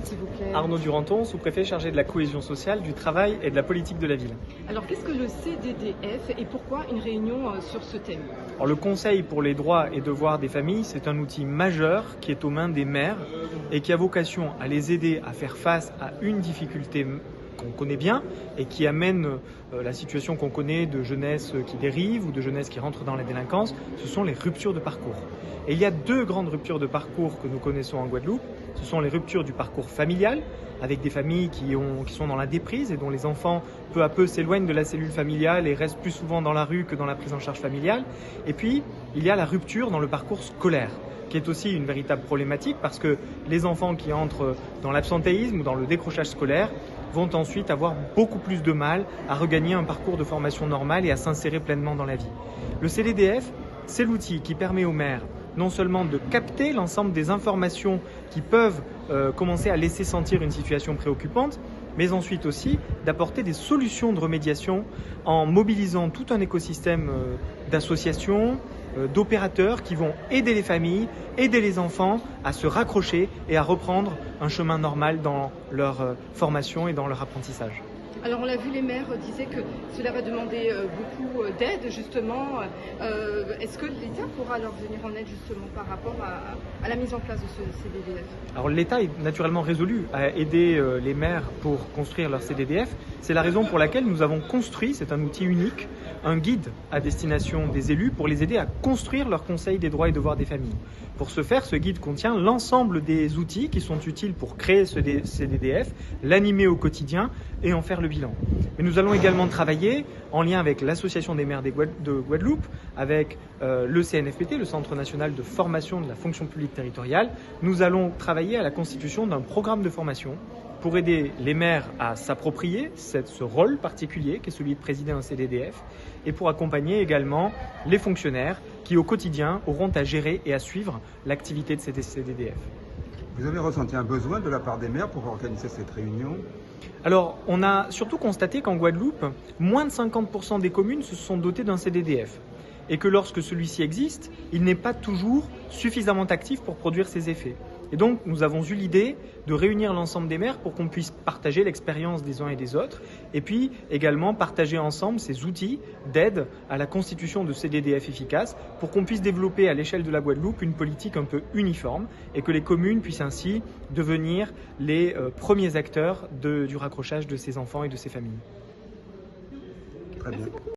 S'il vous plaît. Arnaud Duranton, sous-préfet chargé de la cohésion sociale, du travail et de la politique de la ville. Alors qu'est-ce que le CDDF et pourquoi une réunion sur ce thème? Alors, le Conseil pour les droits et devoirs des familles, c'est un outil majeur qui est aux mains des maires et qui a vocation à les aider à faire face à une difficulté qu'on connaît bien et qui amène la situation qu'on connaît de jeunesse qui dérive ou de jeunesse qui rentre dans la délinquance, ce sont les ruptures de parcours. Et il y a deux grandes ruptures de parcours que nous connaissons en Guadeloupe. Ce sont les ruptures du parcours familial, avec des familles qui sont dans la déprise et dont les enfants peu à peu s'éloignent de la cellule familiale et restent plus souvent dans la rue que dans la prise en charge familiale. Et puis, il y a la rupture dans le parcours scolaire, qui est aussi une véritable problématique parce que les enfants qui entrent dans l'absentéisme ou dans le décrochage scolaire vont ensuite avoir beaucoup plus de mal à regagner un parcours de formation normale et à s'insérer pleinement dans la vie. Le CDDF, c'est l'outil qui permet aux maires non seulement de capter l'ensemble des informations qui peuvent commencer à laisser sentir une situation préoccupante, mais ensuite aussi d'apporter des solutions de remédiation en mobilisant tout un écosystème d'associations, d'opérateurs qui vont aider les familles, aider les enfants à se raccrocher et à reprendre un chemin normal dans leur formation et dans leur apprentissage. Alors on l'a vu, les maires disaient que cela va demander beaucoup d'aide justement. Est-ce que l'État pourra leur venir en aide justement par rapport à la mise en place de ce CDDF? Alors l'État est naturellement résolu à aider les maires pour construire leur CDDF. C'est la raison pour laquelle nous avons construit, c'est un outil unique, un guide à destination des élus pour les aider à construire leur conseil des droits et devoirs des familles. Pour ce faire, ce guide contient l'ensemble des outils qui sont utiles pour créer ce CDDF, l'animer au quotidien et en faire le bilan. Mais nous allons également travailler en lien avec l'Association des maires de Guadeloupe, avec le CNFPT, le Centre national de formation de la fonction publique territoriale. Nous allons travailler à la constitution d'un programme de formation pour aider les maires à s'approprier ce rôle particulier qui est celui de présider un CDDF et pour accompagner également les fonctionnaires qui au quotidien auront à gérer et à suivre l'activité de ces CDDF. Vous avez ressenti un besoin de la part des maires pour organiser cette réunion? Alors, on a surtout constaté qu'en Guadeloupe, moins de 50% des communes se sont dotées d'un CDDF et que lorsque celui-ci existe, il n'est pas toujours suffisamment actif pour produire ses effets. Et donc, nous avons eu l'idée de réunir l'ensemble des maires pour qu'on puisse partager l'expérience des uns et des autres et puis également partager ensemble ces outils d'aide à la constitution de CDDF efficaces pour qu'on puisse développer à l'échelle de la Guadeloupe une politique un peu uniforme et que les communes puissent ainsi devenir les premiers acteurs du raccrochage de ces enfants et de ces familles. Très bien.